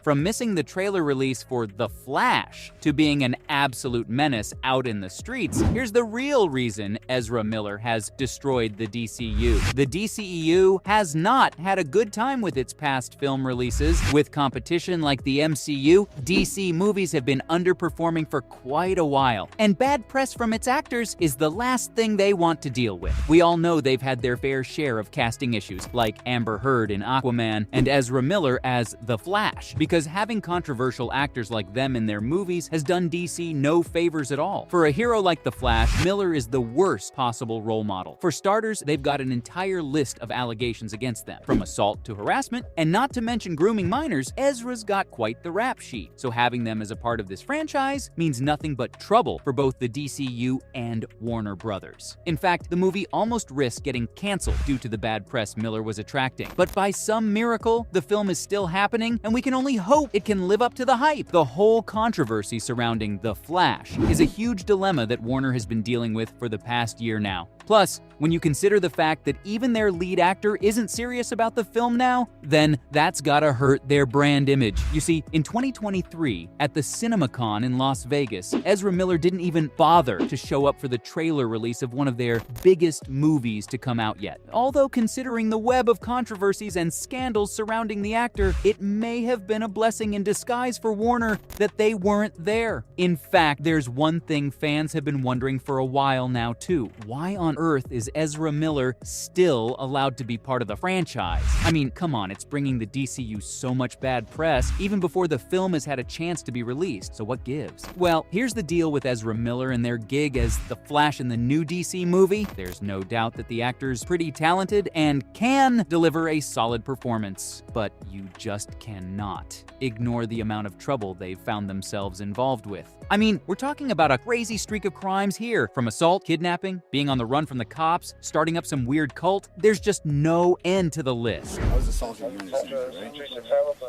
From missing the trailer release for The Flash to being an absolute menace out in the streets, here's the real reason Ezra Miller has destroyed the DCU. The DCEU has not had a good time with its past film releases. With competition like the MCU, DC movies have been underperforming for quite a while, and bad press from its actors is the last thing they want to deal with. We all know they've had their fair share of casting issues, like Amber Heard in Aquaman and Ezra Miller as The Flash, because having controversial actors like them in their movies has done DC no favors at all. For a hero like The Flash, Miller is the worst possible role model. For starters, they've got an entire list of allegations against them, from assault to harassment, and not to mention grooming minors. Ezra's got quite the rap sheet, so having them as a part of this franchise means nothing but trouble for both the DCU and Warner Brothers. In fact, the movie almost risked getting canceled due to the bad press Miller was attracting. But by some miracle, the film is still happening, and we can only hope it can live up to the hype. The whole controversy surrounding The Flash is a huge dilemma that Warner has been dealing with for the past year now. Plus, when you consider the fact that even their lead actor isn't serious about the film now, then that's gotta hurt their brand image. You see, in 2023, at the CinemaCon in Las Vegas, Ezra Miller didn't even bother to show up for the trailer release of one of their biggest movies to come out yet. Although considering the web of controversies and scandals surrounding the actor, it may have been a blessing in disguise for Warner that they weren't there. In fact, there's one thing fans have been wondering for a while now too. Why on earth is Ezra Miller still allowed to be part of the franchise? I mean, come on, it's bringing the DCU so much bad press even before the film has had a chance to be released, so what gives? Well, here's the deal with Ezra Miller and their gig as the Flash in the new DC movie. There's no doubt that the actor's pretty talented and can deliver a solid performance, but you just cannot ignore the amount of trouble they've found themselves involved with. I mean, we're talking about a crazy streak of crimes here, from assault, kidnapping, being on the run from the cops, starting up some weird cult. There's just no end to the list. I was assaulted in the center, right?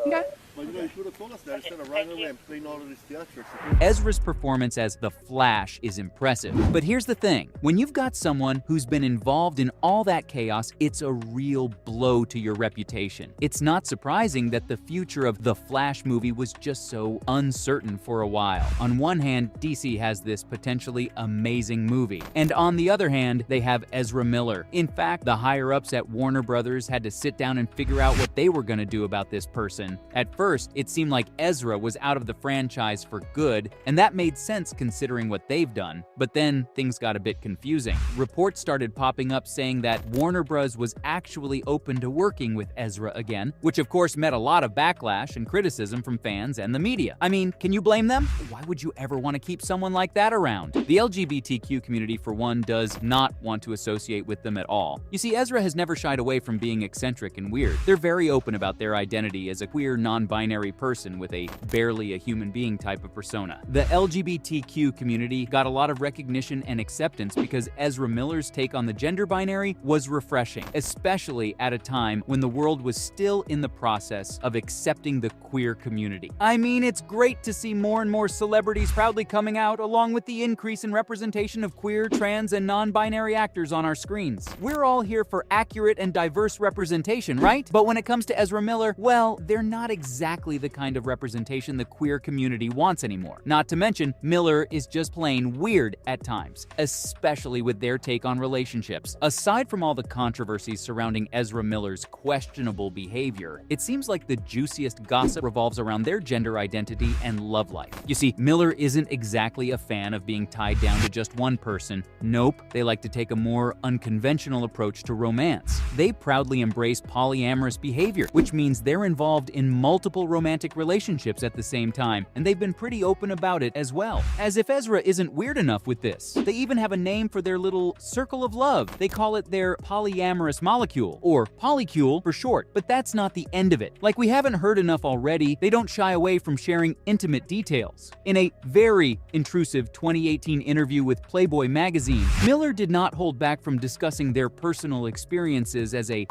Okay. Well, you should have told us that instead of running away and playing all of this theatrics. Ezra's performance as the Flash is impressive. But here's the thing. When you've got someone who's been involved in all that chaos, it's a real blow to your reputation. It's not surprising that the future of the Flash movie was just so uncertain for a while. On one hand, DC has this potentially amazing movie, and on the other hand, they have Ezra Miller. In fact, the higher-ups at Warner Brothers had to sit down and figure out what they were going to do about this person. At first, it seemed like Ezra was out of the franchise for good, and that made sense considering what they've done. But then things got a bit confusing. Reports started popping up saying that Warner Bros. Was actually open to working with Ezra again, which of course met a lot of backlash and criticism from fans and the media. I mean, can you blame them? Why would you ever want to keep someone like that around? The LGBTQ community, for one, does not want to associate with them at all. You see, Ezra has never shied away from being eccentric and weird. They're very open about their identity as a queer, non-binary person with a barely a human being type of persona. The LGBTQ community got a lot of recognition and acceptance because Ezra Miller's take on the gender binary was refreshing, especially at a time when the world was still in the process of accepting the queer community. I mean, it's great to see more and more celebrities proudly coming out, along with the increase in representation of queer, trans, and non-binary actors on our screens. We're all here for accurate and diverse representation, right? But when it comes to Ezra Miller, well, they're not exactly the kind of representation the queer community wants anymore. Not to mention, Miller is just plain weird at times, especially with their take on relationships. Aside from all the controversies surrounding Ezra Miller's questionable behavior, it seems like the juiciest gossip revolves around their gender identity and love life. You see, Miller isn't exactly a fan of being tied down to just one person. Nope, they like to take a more unconventional approach to romance. They proudly embrace polyamorous behavior, which means they're involved in multiple romantic relationships at the same time, and they've been pretty open about it as well. As if Ezra isn't weird enough with this, they even have a name for their little circle of love. They call it their polyamorous molecule, or polycule for short, but that's not the end of it. Like we haven't heard enough already, they don't shy away from sharing intimate details. In a very intrusive 2018 interview with Playboy magazine, Miller did not hold back from discussing their personal experiences as a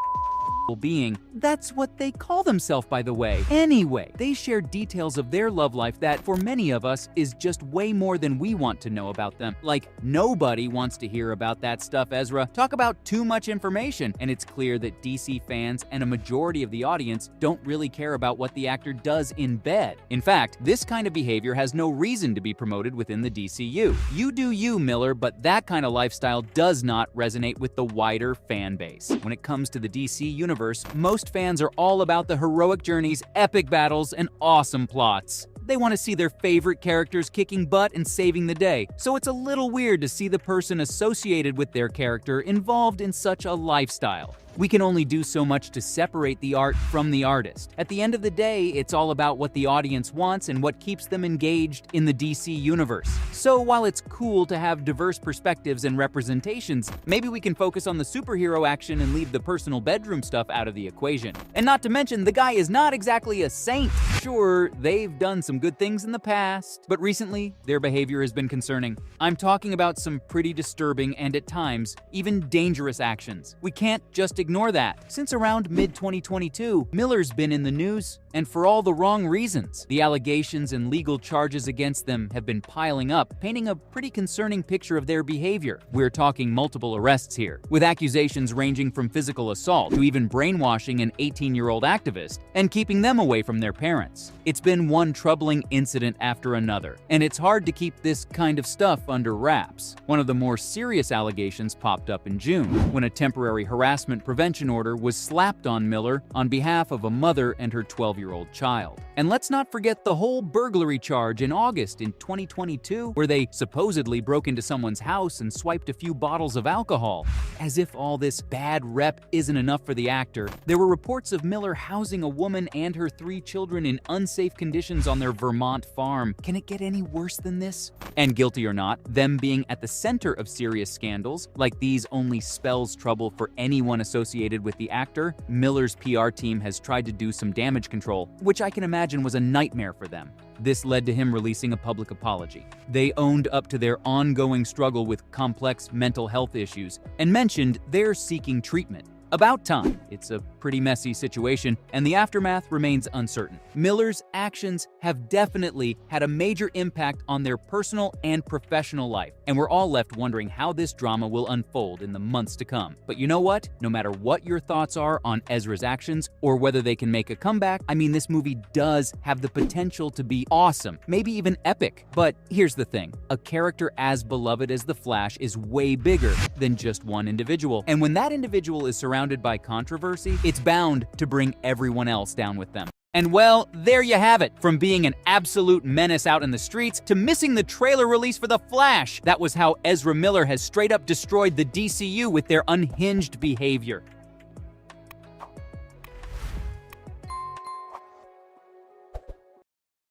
being. That's what they call themselves, by the way. Anyway, they share details of their love life that, for many of us, is just way more than we want to know about them. Like, nobody wants to hear about that stuff, Ezra. Talk about too much information, and it's clear that DC fans and a majority of the audience don't really care about what the actor does in bed. In fact, this kind of behavior has no reason to be promoted within the DCU. You do you, Miller, but that kind of lifestyle does not resonate with the wider fan base. When it comes to the DC universe, most fans are all about the heroic journeys, epic battles, and awesome plots. They want to see their favorite characters kicking butt and saving the day, so it's a little weird to see the person associated with their character involved in such a lifestyle. We can only do so much to separate the art from the artist. At the end of the day, it's all about what the audience wants and what keeps them engaged in the DC universe. So while it's cool to have diverse perspectives and representations, maybe we can focus on the superhero action and leave the personal bedroom stuff out of the equation. And not to mention, the guy is not exactly a saint. Sure, they've done some good things in the past, but recently, their behavior has been concerning. I'm talking about some pretty disturbing and at times, even dangerous actions. We can't just ignore that. Since around mid-2022, Miller's been in the news, and for all the wrong reasons. The allegations and legal charges against them have been piling up, painting a pretty concerning picture of their behavior. We're talking multiple arrests here, with accusations ranging from physical assault to even brainwashing an 18-year-old activist and keeping them away from their parents. It's been one troubling incident after another, and it's hard to keep this kind of stuff under wraps. One of the more serious allegations popped up in June, when a temporary harassment prevention order was slapped on Miller on behalf of a mother and her 12-year-old child. And let's not forget the whole burglary charge in August in 2022, where they supposedly broke into someone's house and swiped a few bottles of alcohol. As if all this bad rep isn't enough for the actor, there were reports of Miller housing a woman and her 3 children in unsafe conditions on their Vermont farm. Can it get any worse than this? And guilty or not, them being at the center of serious scandals like these only spells trouble for anyone associated with the actor. Miller's PR team has tried to do some damage control, which I can imagine was a nightmare for them. This led to him releasing a public apology. They owned up to their ongoing struggle with complex mental health issues and mentioned they're seeking treatment. About time. It's a pretty messy situation, and the aftermath remains uncertain. Miller's actions have definitely had a major impact on their personal and professional life, and we're all left wondering how this drama will unfold in the months to come. But you know what? No matter what your thoughts are on Ezra's actions, or whether they can make a comeback, I mean, this movie does have the potential to be awesome, maybe even epic. But here's the thing. A character as beloved as the Flash is way bigger than just one individual, and when that individual is surrounded by controversy, it's bound to bring everyone else down with them. And well, there you have it. From being an absolute menace out in the streets to missing the trailer release for The Flash. That was how Ezra Miller has straight up destroyed the DCU with their unhinged behavior.